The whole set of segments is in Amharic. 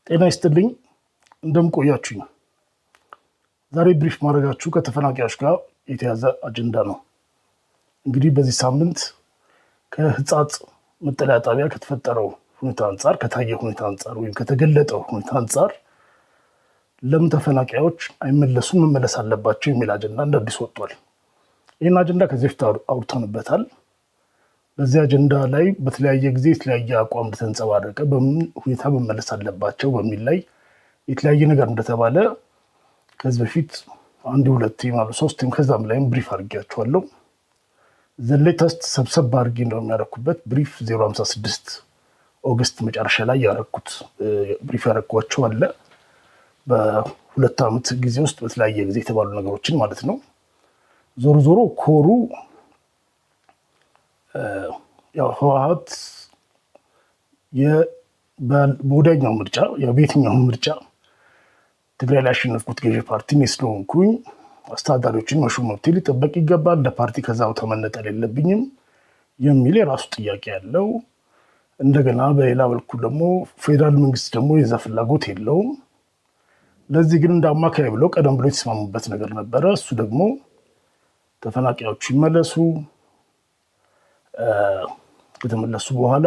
ጤና ይስጥልኝ እንደምቆያችሁኝ። ዛሬ ብሪፍ ማድረጋችሁ ከተፈናቃዮች ጋር የተያዘ አጀንዳ ነው። እንግዲህ በዚህ ሳምንት ከህጻጽ መጠለያ ጣቢያ ከተፈጠረው ሁኔታ አንጻር ከታየ ሁኔታ አንጻር ወይም ከተገለጠው ሁኔታ አንጻር ለምን ተፈናቃዮች አይመለሱም መመለስ አለባቸው የሚል አጀንዳ እንደ አዲስ ወጥቷል። ይህን አጀንዳ ከዚህ በፊት አውርተንበታል። በዚህ አጀንዳ ላይ በተለያየ ጊዜ የተለያየ አቋም እንደተንጸባረቀ በምን ሁኔታ መመለስ አለባቸው በሚል ላይ የተለያየ ነገር እንደተባለ ከዚህ በፊት አንድ ሁለት ማለት ሶስትም ከዛም ላይም ብሪፍ አድርጌያቸዋለሁ። ዘሌተስት ሰብሰብ አድርጌ እንደሚያደርኩበት ብሪፍ 056 ኦገስት መጨረሻ ላይ ያደረኩት ብሪፍ ያደረኳቸው አለ። በሁለት ዓመት ጊዜ ውስጥ በተለያየ ጊዜ የተባሉ ነገሮችን ማለት ነው። ዞሮ ዞሮ ኮሩ ያው ህወሓት በወዳኛው ምርጫ በየትኛው ምርጫ ትግራይ ላይ ያሸነፍኩት ገዢ ፓርቲ ስለሆንኩኝ አስተዳዳሪዎችን መሾም መብቴ ሊጠበቅ ይገባል፣ እንደ ፓርቲ ከዛው ተመነጠል የለብኝም የሚል የራሱ ጥያቄ ያለው። እንደገና በሌላ በኩል ደግሞ ፌዴራል መንግስት ደግሞ የዛ ፍላጎት የለውም። ለዚህ ግን እንደ አማካይ ብለው ቀደም ብሎ የተስማሙበት ነገር ነበረ። እሱ ደግሞ ተፈናቃዮቹ ይመለሱ፣ ከተመለሱ በኋላ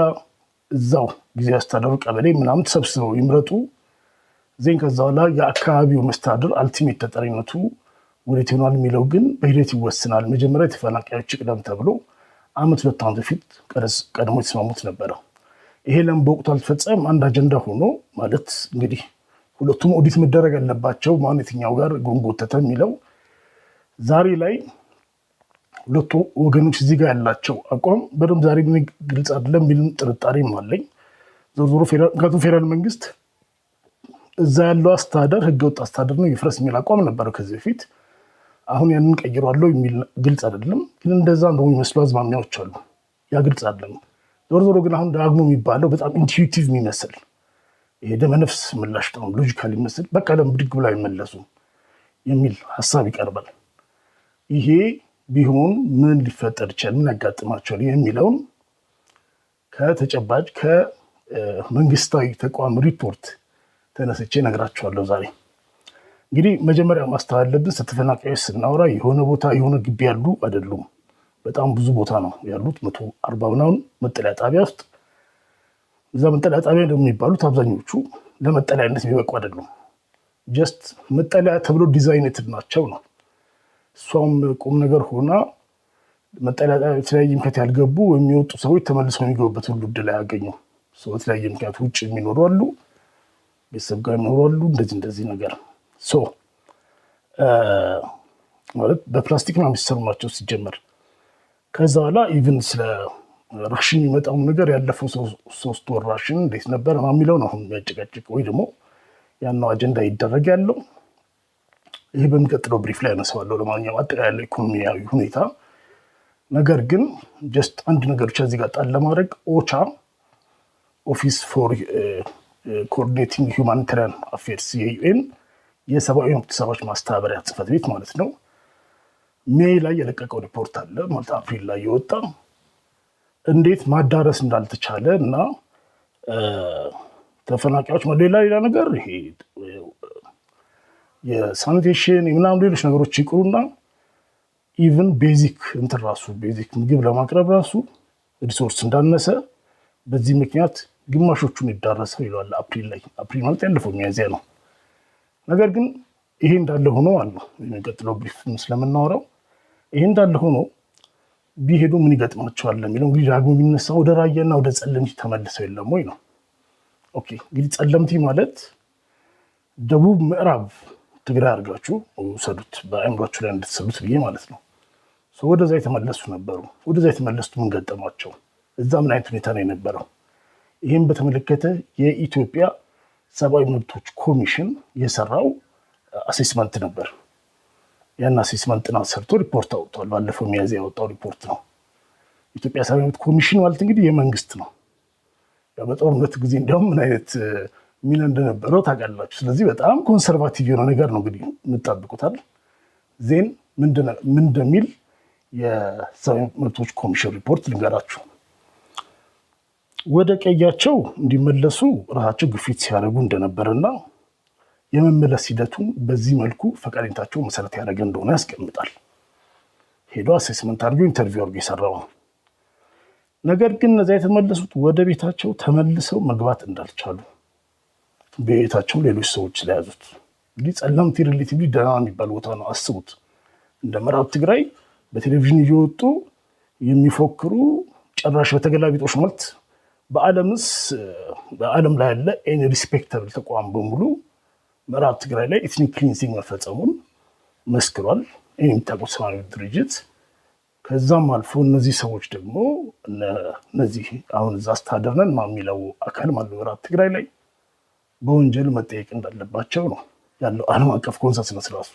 እዛው ጊዜ አስተዳደሩ ቀበሌ ምናምን ተሰብስበው ይምረጡ። ዜን ከዛ በኋላ የአካባቢው መስተዳድር አልቲሜት ተጠሪነቱ ወዴት ይሆናል የሚለው ግን በሂደት ይወስናል። መጀመሪያ የተፈናቃዮች ቅደም ተብሎ ዓመት ሁለት ዓመት በፊት ቀድሞ የተስማሙት ነበረ። ይሄ ለምን በወቅቱ አልተፈጸመም? አንድ አጀንዳ ሆኖ ማለት እንግዲህ ሁለቱም ኦዲት መደረግ አለባቸው። ማን የትኛው ጋር ጎንጎተተ የሚለው ዛሬ ላይ ሁለቱ ወገኖች እዚህ ጋር ያላቸው አቋም በደንብ ዛሬ ግልጽ አይደለም የሚል ጥርጣሬም አለኝ። ዞሮ ምክንያቱም ፌዴራል መንግስት እዛ ያለው አስተዳደር ህገወጥ አስተዳደር ነው ይፍረስ የሚል አቋም ነበረው ከዚህ በፊት። አሁን ያንን ቀይሯለሁ የሚል ግልጽ አይደለም። ግን እንደዛ እንደሆነ የሚመስሉ አዝማሚያዎች አሉ። ያ ግልጽ አይደለም። ዞሮ ግን አሁን ዳግሞ የሚባለው በጣም ኢንቱዊቲቭ የሚመስል ይሄ ደመነፍስ ምላሽ ነው፣ ሎጂካል የሚመስል በቃ ለምን ብድግ ብለው አይመለሱም የሚል ሀሳብ ይቀርባል። ይሄ ቢሆን ምን ሊፈጠር ይችላል፣ ምን ያጋጥማቸዋል የሚለውን ከተጨባጭ ከመንግስታዊ ተቋም ሪፖርት ተነስቼ ነግራቸዋለሁ። ዛሬ እንግዲህ መጀመሪያ ማስተዋል ያለብን ተፈናቃዮች ስናወራ የሆነ ቦታ የሆነ ግቢ ያሉ አይደሉም። በጣም ብዙ ቦታ ነው ያሉት። 140 ምናምን መጠለያ ጣቢያ ውስጥ እዛ መጠለያ ጣቢያ ደግሞ የሚባሉት አብዛኞቹ ለመጠለያነት የሚበቁ አይደሉም። ጀስት መጠለያ ተብሎ ዲዛይኔትድ ናቸው ነው። እሷም ቁም ነገር ሆና መጠለያ ጣቢያ የተለያየ ምክንያት ያልገቡ የሚወጡ ሰዎች ተመልሰው የሚገቡበት ሁሉ እድል አያገኙም። በተለያየ ምክንያት ውጭ የሚኖሩ አሉ፣ ቤተሰብ ጋር የሚኖሩ አሉ። እንደዚህ ነገር ማለት በፕላስቲክ ነው የሚሰሩ ናቸው ሲጀመር። ከዛ በኋላ ኢቭን ስለ ራሽን የሚመጣውን ነገር ያለፈው 3 ወር ራሽን እንዴት ነበር የሚለው ነው አሁን የሚያጨቃጭቅ ወይ ደግሞ ያናው አጀንዳ ይደረግ ያለው። ይሄ በሚቀጥለው ብሪፍ ላይ አነሳዋለሁ። ለማንኛውም አጠቃላይ ያለው ኢኮኖሚያዊ ሁኔታ ነገር ግን ጀስት አንድ ነገር ብቻ እዚህ ጋር ጣል ለማድረግ ኦቻ ኦፊስ ፎር ኮኦርዲኔቲንግ ሁማኒታሪያን አፌርስ የዩኤን የሰብአዊ መብት ስራዎች ማስተባበሪያ ጽሕፈት ቤት ማለት ነው ሜይ ላይ የለቀቀው ሪፖርት አለ ማለት አፕሪል ላይ የወጣ እንዴት ማዳረስ እንዳልተቻለ እና ተፈናቃዮች ሌላ ነገር ይሄ የሳኒቴሽን ምናምን ሌሎች ነገሮች ይቅሩና ኢቭን ቤዚክ ምግብ ለማቅረብ ራሱ ሪሶርስ እንዳነሰ በዚህ ምክንያት ግማሾቹን ይዳረሰው ይለዋል አፕሪል ላይ። አፕሪል ማለት ያለፈው ሚያዝያ ነው። ነገር ግን ይሄ እንዳለ ሆኖ አለ የሚቀጥለው ብሪፍ ስለምናወራው ይሄ እንዳለ ሆኖ ቢሄዱ ምን ይገጥማቸዋል የሚለው እንግዲህ ዳግሞ የሚነሳው ወደ ራያና ወደ ጸለምቲ ተመልሰው የለም ወይ ነው። ኦኬ እንግዲህ ጸለምቲ ማለት ደቡብ ምዕራብ ትግራይ አድርጋችሁ ውሰዱት፣ በአእምሯችሁ ላይ እንድትሰሉት ብዬ ማለት ነው። ወደዛ የተመለሱ ነበሩ። ወደዛ የተመለሱት ምን ገጠማቸው? እዛ ምን አይነት ሁኔታ ነው የነበረው? ይህም በተመለከተ የኢትዮጵያ ሰብአዊ መብቶች ኮሚሽን የሰራው አሴስመንት ነበር። ያን አሴስመንት ጥናት ሰርቶ ሪፖርት አውጥቷል። ባለፈው ሚያዝያ ያወጣው ሪፖርት ነው። ኢትዮጵያ ሰብአዊ መብት ኮሚሽን ማለት እንግዲህ የመንግስት ነው። በጦርነት ጊዜ እንዲያውም ምን አይነት ሚና እንደነበረው ታውቃላችሁ። ስለዚህ በጣም ኮንሰርቫቲቭ የሆነ ነገር ነው እንግዲህ የምጠብቁታል። ዜን ምን እንደሚል የሰብአዊ መብቶች ኮሚሽን ሪፖርት ልንገራችሁ። ወደ ቀያቸው እንዲመለሱ ራሳቸው ግፊት ሲያደርጉ እንደነበረና የመመለስ ሂደቱን በዚህ መልኩ ፈቃደኝነታቸው መሰረት ያደረገ እንደሆነ ያስቀምጣል። ሄዶ አሴስመንት አድርጎ ኢንተርቪው አድርጎ የሰራው ነው። ነገር ግን እነዚያ የተመለሱት ወደ ቤታቸው ተመልሰው መግባት እንዳልቻሉ ቤታቸው ሌሎች ሰዎች ስለያዙት። እንግዲህ ጸለምቲ ሪሌቲቭሊ ደህና የሚባል ቦታ ነው። አስቡት፣ እንደ ምዕራብ ትግራይ በቴሌቪዥን እየወጡ የሚፎክሩ ጭራሽ በተገላቢጦሽ መልት በዓለም ላይ ያለ ኤኒ ሪስፔክተብል ተቋም በሙሉ ምዕራብ ትግራይ ላይ ኤትኒክ ክሊንሲንግ መፈጸሙን መስክሯል። ይህ የሚታወቅ ሰብአዊ ድርጅት። ከዛም አልፎ እነዚህ ሰዎች ደግሞ እነዚህ አሁን እዛ አስተዳደር ነን የሚለው አካል ማለት ምዕራብ ትግራይ ላይ በወንጀል መጠየቅ እንዳለባቸው ነው ያለው ዓለም አቀፍ ኮንሰንሰስ ራሱ።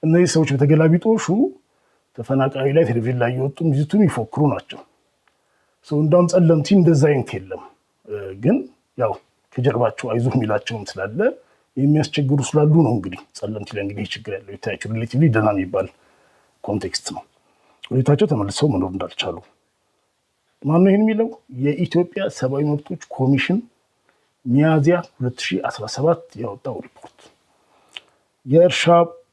እነዚህ ሰዎች በተገላቢጦሹ ተፈናቃይ ላይ ቴሌቪዥን ላይ እየወጡ ሚዚቱን ይፎክሩ ናቸው። እንዳውም ጸለምቲ እንደዛ አይነት የለም፣ ግን ያው ከጀርባቸው አይዞህ የሚላቸውም ስላለ የሚያስቸግሩ ስላሉ ነው። እንግዲህ ጸለምቲ ላይ እንግዲህ ችግር ያለው ይታያቸው ሪሌቲቭሊ ደህና የሚባል ኮንቴክስት ነው። ሁኔታቸው ተመልሰው መኖር እንዳልቻሉ ማነው ይህን የሚለው? የኢትዮጵያ ሰብአዊ መብቶች ኮሚሽን ሚያዝያ 2017 ያወጣው ሪፖርት የእርሻ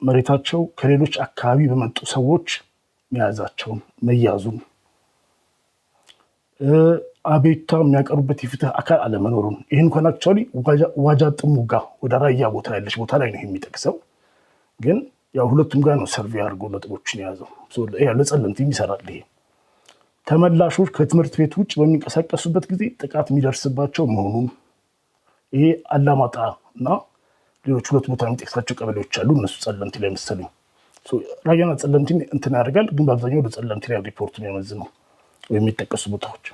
መሬታቸው ከሌሎች አካባቢ በመጡ ሰዎች መያዙን፣ አቤቱታ የሚያቀርቡበት የፍትህ አካል አለመኖሩን፣ ይህን እንኳን አክቹዋሊ ዋጃ ጥሙጋ ወደ ራያ ቦታ ያለች ቦታ ላይ ነው የሚጠቅሰው። ግን ያው ሁለቱም ጋር ነው ሰርቬይ አድርጎ ነጥቦችን የያዘው። ለጸለምቲም ይሰራል። ይሄ ተመላሾች ከትምህርት ቤት ውጭ በሚንቀሳቀሱበት ጊዜ ጥቃት የሚደርስባቸው መሆኑን፣ ይሄ አላማጣ እና ሌሎች ሁለት ቦታ የሚጠቅሳቸው ቀበሌዎች አሉ። እነሱ ጸለምቲ ላይ መሰለኝ ራያና ጸለምቲን እንትን ያደርጋል። ግን በአብዛኛው ወደ ጸለምቲ ላይ ሪፖርቱን የሚያመዝነው ወይም የሚጠቀሱ ቦታዎች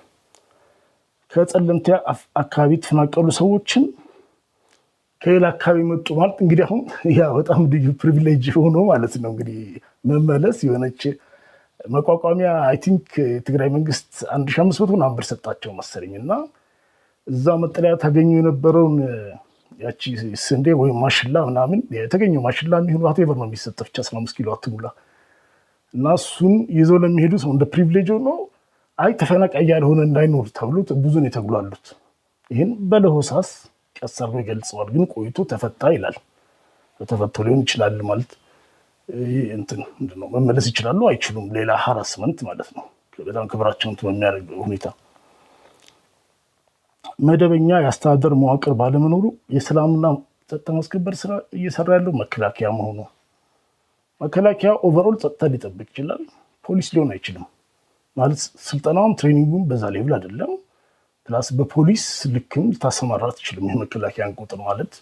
ከጸለምቲ አካባቢ የተፈናቀሉ ሰዎችን ከሌላ አካባቢ መጡ ማለት እንግዲህ አሁን ያ በጣም ልዩ ፕሪቪሌጅ ሆኖ ማለት ነው። እንግዲህ መመለስ የሆነች መቋቋሚያ አይ ቲንክ የትግራይ መንግስት 1500 ምናምን ብር ሰጣቸው መሰለኝ እና እዛ መጠለያ ታገኙ የነበረውን ያቺ ስንዴ ወይም ማሽላ ምናምን የተገኘው ማሽላ የሚሆኑ ዋቴቨር ነው የሚሰጠው ብቻ 15 ኪሎ አትሙላ እና እሱን ይዘው ለሚሄዱ ሰው እንደ ፕሪቪሌጅ ሆኖ አይ ተፈናቃይ ያልሆነ እንዳይኖር ተብሎ ብዙን የተጉላሉት። ይህን በለሆሳስ ቀስ አድርጎ ይገልጸዋል። ግን ቆይቶ ተፈታ ይላል። ተፈቶ ሊሆን ይችላል ማለት እንትን ምንድነው መመለስ ይችላሉ አይችሉም፣ ሌላ ሃራስመንት ማለት ነው። በጣም ክብራቸውን በሚያደርግ ሁኔታ መደበኛ የአስተዳደር መዋቅር ባለመኖሩ የሰላምና ጸጥታ ማስከበር ስራ እየሰራ ያለው መከላከያ መሆኑ፣ መከላከያ ኦቨርኦል ጸጥታ ሊጠብቅ ይችላል፣ ፖሊስ ሊሆን አይችልም ማለት ስልጠናውም ትሬኒንጉም በዛ ሌቭል አይደለም። ፕላስ በፖሊስ ልክም ልታሰማራ አትችልም። የመከላከያን ቁጥር ማለት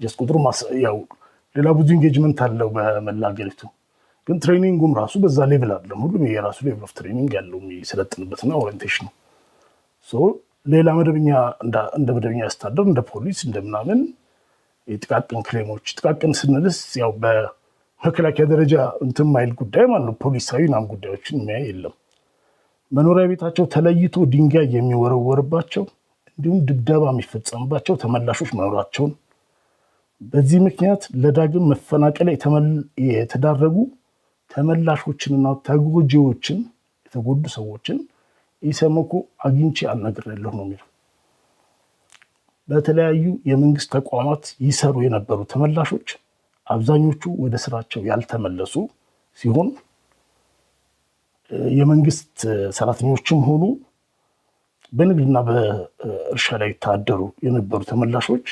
ጀስት ቁጥሩ ያው ሌላ ብዙ ኢንጌጅመንት አለው በመላ ሀገሪቱ፣ ግን ትሬኒንጉም ራሱ በዛ ሌቭል አይደለም። ሁሉም የራሱ ሌቭል ኦፍ ትሬኒንግ ያለው የሚሰለጥንበትና ኦሪንቴሽን ነው። ሌላ መደበኛ እንደ መደበኛ አስተዳደር እንደ ፖሊስ እንደምናምን የጥቃቅን ክሌሞች ጥቃቅን ስንልስ ያው በመከላከያ ደረጃ እንትን ማይል ጉዳይ ማለት ነው። ፖሊሳዊ ናም ጉዳዮችን የሚያይ የለም። መኖሪያ ቤታቸው ተለይቶ ድንጋይ የሚወረወርባቸው እንዲሁም ድብደባ የሚፈጸምባቸው ተመላሾች መኖራቸውን፣ በዚህ ምክንያት ለዳግም መፈናቀል የተዳረጉ ተመላሾችንና ተጎጂዎችን የተጎዱ ሰዎችን ኢሰመኮ አግኝቼ አናግሬያለሁ ነው የሚለው። በተለያዩ የመንግስት ተቋማት ይሰሩ የነበሩ ተመላሾች አብዛኞቹ ወደ ስራቸው ያልተመለሱ ሲሆን የመንግስት ሰራተኞችም ሆኑ በንግድና በእርሻ ላይ ታደሩ የነበሩ ተመላሾች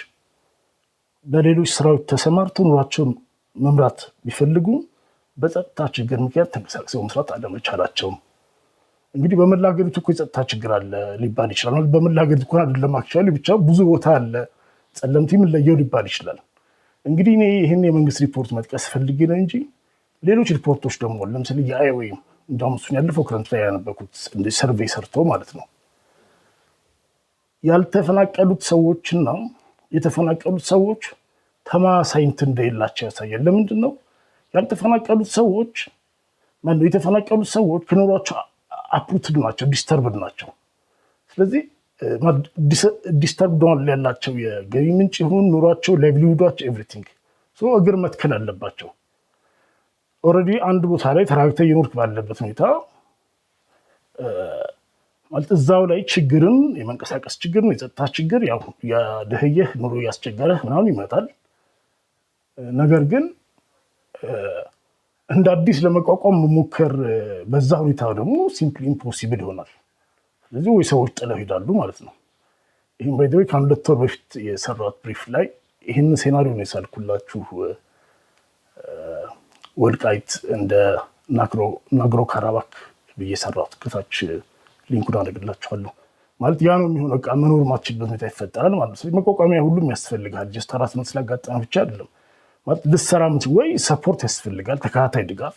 በሌሎች ስራዎች ተሰማርተው ኑሯቸውን መምራት ቢፈልጉ በጸጥታ ችግር ምክንያት ተንቀሳቅሰው መስራት አለመቻላቸውም። እንግዲህ በመላ ሀገሪቱ እኮ የጸጥታ ችግር አለ ሊባል ይችላል። በመላ ሀገሪቱ እኮ አይደለም አክቹዋሊ ብቻ ብዙ ቦታ አለ። ጸለምቲ ምን ለየው ሊባል ይችላል። እንግዲህ እኔ ይህን የመንግስት ሪፖርት መጥቀስ ፈልጌ ነው እንጂ ሌሎች ሪፖርቶች ደግሞ ለምሳሌ የአይኦኤም እንደውም እሱን ያለፈው ክረምት ላይ ያነበኩት ሰርቬይ ሰርተው ማለት ነው ያልተፈናቀሉት ሰዎችና የተፈናቀሉት ሰዎች ተመሳሳይ እንትን እንደሌላቸው ያሳያል። ለምንድን ነው ያልተፈናቀሉት ሰዎች ማለት የተፈናቀሉት ሰዎች ከኖሯቸው አፕሩትድ ናቸው፣ ዲስተርብድ ናቸው። ስለዚህ ዲስተርብድ ያላቸው የገቢ ምንጭ ይሁን ኑሯቸው፣ ላይቭሊሁዳቸው ኤቭሪቲንግ እግር መትከል አለባቸው። ኦልሬዲ አንድ ቦታ ላይ ተራግተህ እየኖርክ ባለበት ሁኔታ ማለት እዛው ላይ ችግርን የመንቀሳቀስ ችግርን የጸጥታ ችግር ያው ያደህየህ ኑሮ ያስቸገረህ ምናምን ይመጣል። ነገር ግን እንደ አዲስ ለመቋቋም መሞከር በዛ ሁኔታ ደግሞ ሲምፕሊ ኢምፖሲብል ይሆናል። ስለዚህ ወይ ሰዎች ጥለው ይሄዳሉ ማለት ነው። ይህም ባይደዌ ከ2 ወር በፊት የሰራሁት ብሪፍ ላይ ይህን ሴናሪዮ ነው የሳልኩላችሁ። ወልቃይት እንደ ናግሮ ካራባክ ብዬ ሰራሁት። ከታች ሊንኩን አደርግላችኋለሁ። ማለት ያ ነው የሚሆነው። በቃ መኖር ማችልበት ሁኔታ ይፈጠራል ማለት ነው። መቋቋሚያ ሁሉም ያስፈልጋል። ጀስት ራስን ስላጋጠመ ብቻ አይደለም ማለት ልትሰራ የምችል ወይ ሰፖርት ያስፈልጋል፣ ተከታታይ ድጋፍ።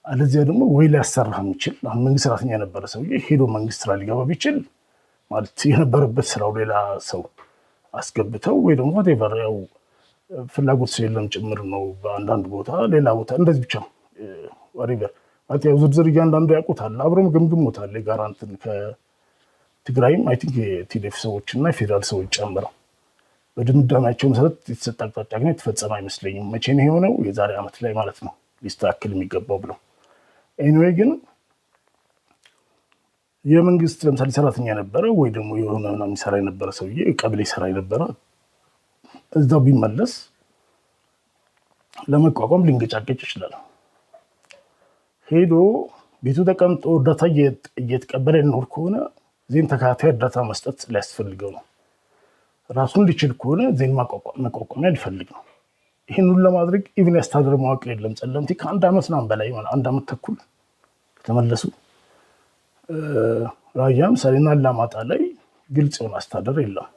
አለዚያ ደግሞ ወይ ሊያሰራህ የሚችል አሁን መንግስት ሰራተኛ የነበረ ሰውዬ ሄዶ መንግስት ስራ ሊገባ ቢችል ማለት የነበረበት ስራው ሌላ ሰው አስገብተው ወይ ደግሞ ቴቨር ያው ፍላጎት ስለሌለም ጭምር ነው። በአንዳንድ ቦታ ሌላ ቦታ እንደዚህ ብቻ ወሪቨር ማለት ያው ዝርዝር እያንዳንዱ ያውቁታል። አብረም ገምግሞታል። የጋራ እንትን ከትግራይም አይ ቲንክ የቲዲኤፍ ሰዎች እና የፌዴራል ሰዎች ጨምረው በድምዳሜያቸው መሰረት የተሰጠ አቅጣጫ ግን የተፈጸመ አይመስለኝም። መቼ ነው የሆነው? የዛሬ ዓመት ላይ ማለት ነው ሊስተካከል የሚገባው ብለው። ኤኒዌይ ግን የመንግስት ለምሳሌ ሰራተኛ ነበረ ወይ ደግሞ የሆነ ምናምን ሰራ የነበረ ሰውዬ ቀበሌ ሰራ የነበረ እዛው ቢመለስ ለመቋቋም ሊንገጫገጭ ይችላል። ሄዶ ቤቱ ተቀምጦ እርዳታ እየተቀበለ ይኖር ከሆነ ዜን ተከታታይ እርዳታ መስጠት ሊያስፈልገው ነው። ራሱን ሊችል ከሆነ ዜን መቋቋሚያ ሊፈልግ ነው። ይህን ሁሉ ለማድረግ ኢቭን ያስተዳደር መዋቅር የለም። ጸለምቲ ከ1 ዓመት ምናምን በላይ 1 ዓመት ተኩል ከተመለሱ ራያ ምሳሌና አላማጣ ላይ ግልጽ የሆነ አስተዳደር የለም።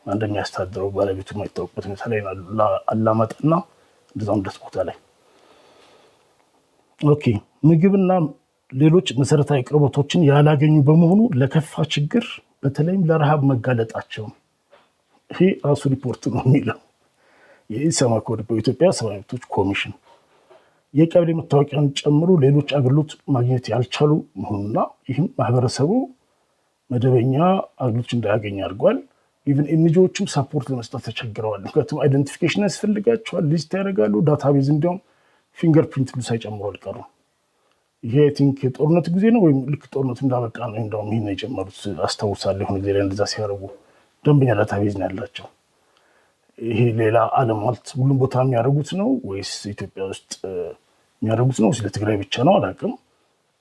እንደሚያስተዳድረው ባለቤቱ የማይታወቅበት ሁኔታ ላይ አላማጣና እንደዛም ደስ ቦታ ላይ ኦኬ ምግብና ሌሎች መሰረታዊ አቅርቦቶችን ያላገኙ በመሆኑ ለከፋ ችግር በተለይም ለረሃብ መጋለጣቸው ይሄ ራሱ ሪፖርት ነው የሚለው የኢሰመኮ በኢትዮጵያ ሰብአዊ መብቶች ኮሚሽን የቀበሌ መታወቂያን ጨምሮ ሌሎች አገልግሎት ማግኘት ያልቻሉ መሆኑና ይህም ማህበረሰቡ መደበኛ አገልግሎት እንዳያገኝ አድርጓል። ኢቭን ኤንጂኦዎችም ሰፖርት ለመስጠት ተቸግረዋል። ምክንያቱም አይደንቲፊኬሽን ያስፈልጋቸዋል፣ ሊስት ያደርጋሉ፣ ዳታቤዝ እንዲያውም ፊንገር ፕሪንት ሁሉ ሳይጨምሩ አልቀሩም። ይሄ ቲንክ የጦርነት ጊዜ ነው ወይም ልክ ጦርነቱ እንዳበቃ ነው እንደውም ይህን የጀመሩት አስታውሳለሁ። የሆነ ጊዜ ላይ እንደዛ ሲያደርጉ ደንበኛ ዳታቤዝ ነው ያላቸው። ይሄ ሌላ ዓለም ማለት ሁሉም ቦታ የሚያደርጉት ነው ወይስ ኢትዮጵያ ውስጥ የሚያደርጉት ነው? ስለ ትግራይ ብቻ ነው አላውቅም።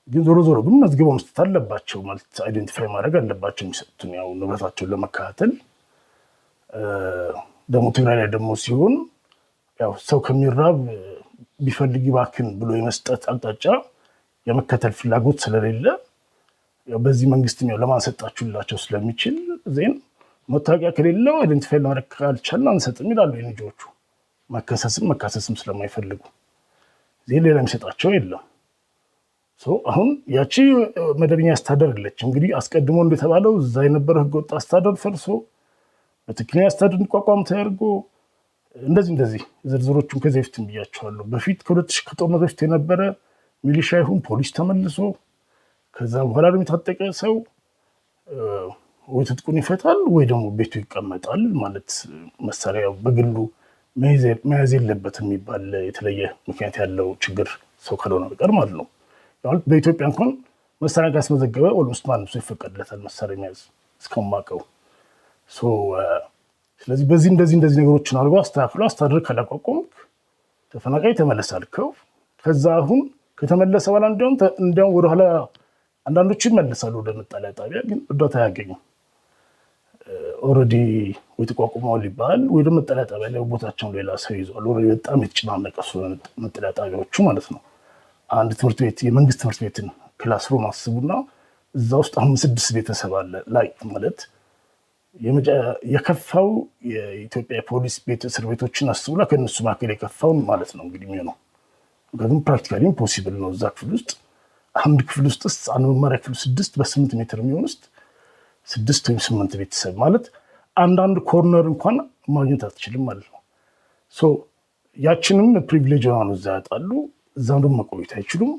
ግን ዞሮ ዞሮ ግን መዝግበው መስጠት አለባቸው ማለት አይደንቲፋይ ማድረግ አለባቸው የሚሰጡትን ያው ንብረታቸውን ለመከታተል። ደግሞ ትግራይ ላይ ደግሞ ሲሆን ያው ሰው ከሚራብ ቢፈልግ ይባክን ብሎ የመስጠት አቅጣጫ የመከተል ፍላጎት ስለሌለ ያው በዚህ መንግስትም ያው ለማንሰጣችሁላቸው ስለሚችል ዜን መታወቂያ ከሌለው አይደንቲፋይ ለማድረግ ካልቻልን አንሰጥም ይላሉ የልጆቹ። መካሰስም ስለማይፈልጉ ዜን ሌላ የሚሰጣቸው የለም። አሁን ያቺ መደበኛ አስተዳደር አለች። እንግዲህ አስቀድሞ እንደተባለው እዛ የነበረው ህገወጥ አስተዳደር ፈርሶ በትክክለኛ አስተዳደር እንዲቋቋም ተደርጎ እንደዚህ ዝርዝሮቹን ከዚህ በፊት ብያቸዋለሁ። በፊት ከጦርነት በፊት የነበረ ሚሊሻ ይሁን ፖሊስ ተመልሶ ከዛ በኋላ ደግሞ የታጠቀ ሰው ወይ ትጥቁን ይፈታል ወይ ደግሞ ቤቱ ይቀመጣል ማለት መሳሪያ በግሉ መያዝ የለበትም የሚባል የተለየ ምክንያት ያለው ችግር ሰው ካልሆነ በቀር ማለት ነው። በኢትዮጵያ እንኳን መሳሪያ ካስመዘገበ ኦልሞስት ማንም ሰው ይፈቀድለታል መሳሪያ መያዝ እስከማውቀው። ስለዚህ በዚህ እንደዚህ ነገሮችን አድርጎ አስተካክሎ አስተዳደር ካላቋቋምክ ተፈናቃይ ተመለሳልከው። ከዛ አሁን ከተመለሰ በኋላ እንዲያውም ወደኋላ አንዳንዶቹ ይመለሳሉ ወደ መጠለያ ጣቢያ፣ ግን እርዳታ አያገኙም። ኦልሬዲ ወይ ተቋቁመዋል ይባላል ወይ ደግሞ መጠለያ ጣቢያ ላይ ቦታቸውን ሌላ ሰው ይዟል። ኦልሬዲ በጣም የተጨናነቀ መጠለያ ጣቢያዎቹ ማለት ነው። አንድ ትምህርት ቤት የመንግስት ትምህርት ቤትን ክላስሩም አስቡና እዛ ውስጥ አሁን 6 ቤተሰብ አለ ላይ ማለት የከፋው የኢትዮጵያ ፖሊስ ቤት እስር ቤቶችን አስቡና ከነሱ መካከል የከፋውን ማለት ነው እንግዲህ የሚሆነው። ምክንያቱም ፕራክቲካሊ ኢምፖሲብል ነው። እዛ ክፍል ውስጥ አንድ ክፍል ውስጥ አንድ መማሪያ ክፍል 6 በ8 ሜትር የሚሆን ውስጥ 6 ወይም 8 ቤተሰብ ማለት አንዳንድ ኮርነር እንኳን ማግኘት አትችልም ማለት ነው። ያችንም ፕሪቪሌጅ ሆና ነው እዛ ያጣሉ። እዛም ደግሞ መቆየት አይችሉም።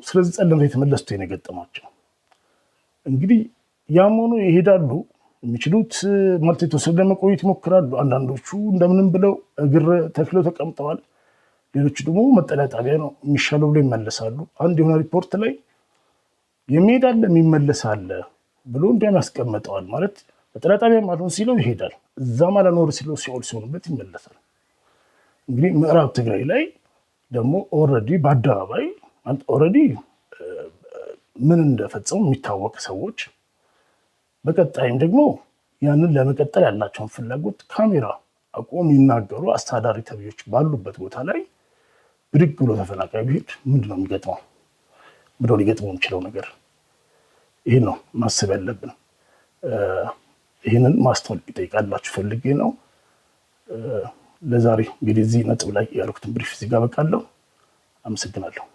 ስለዚህ ጸለምት የተመለሱት የገጠማቸው እንግዲህ ያም ሆኖ ይሄዳሉ። የሚችሉት ማለት የተወሰነ ለመቆየት ይሞክራሉ። አንዳንዶቹ እንደምንም ብለው እግር ተክለው ተቀምጠዋል። ሌሎቹ ደግሞ መጠለያ ጣቢያ ነው የሚሻለው ብለው ይመለሳሉ። አንድ የሆነ ሪፖርት ላይ የሚሄድ አለ የሚመለስ አለ ብሎ እንዲያም ያስቀምጠዋል። ማለት በጤና ጣቢያ አልሆን ሲለው ይሄዳል፣ እዛም አላኖር ሲለው ሲኦል ሲሆንበት ይመለሳል። እንግዲህ ምዕራብ ትግራይ ላይ ደግሞ ኦልሬዲ በአደባባይ ኦልሬዲ ምን እንደፈጸሙ የሚታወቅ ሰዎች፣ በቀጣይም ደግሞ ያንን ለመቀጠል ያላቸውን ፍላጎት ካሜራ አቆም የሚናገሩ አስተዳዳሪ ተብዮች ባሉበት ቦታ ላይ ብድግ ብሎ ተፈናቃይ ቢሄድ ምንድን ነው የሚገጥመው? ምንድነው ሊገጥመው የሚችለው ነገር? ይህን ነው ማሰብ ያለብን። ይህንን ማስተዋል ይጠይቃላችሁ ፈልጌ ነው። ለዛሬ እንግዲህ እዚህ ነጥብ ላይ ያልኩትን ብሪፍ እዚህ ጋር በቃለሁ። አመሰግናለሁ።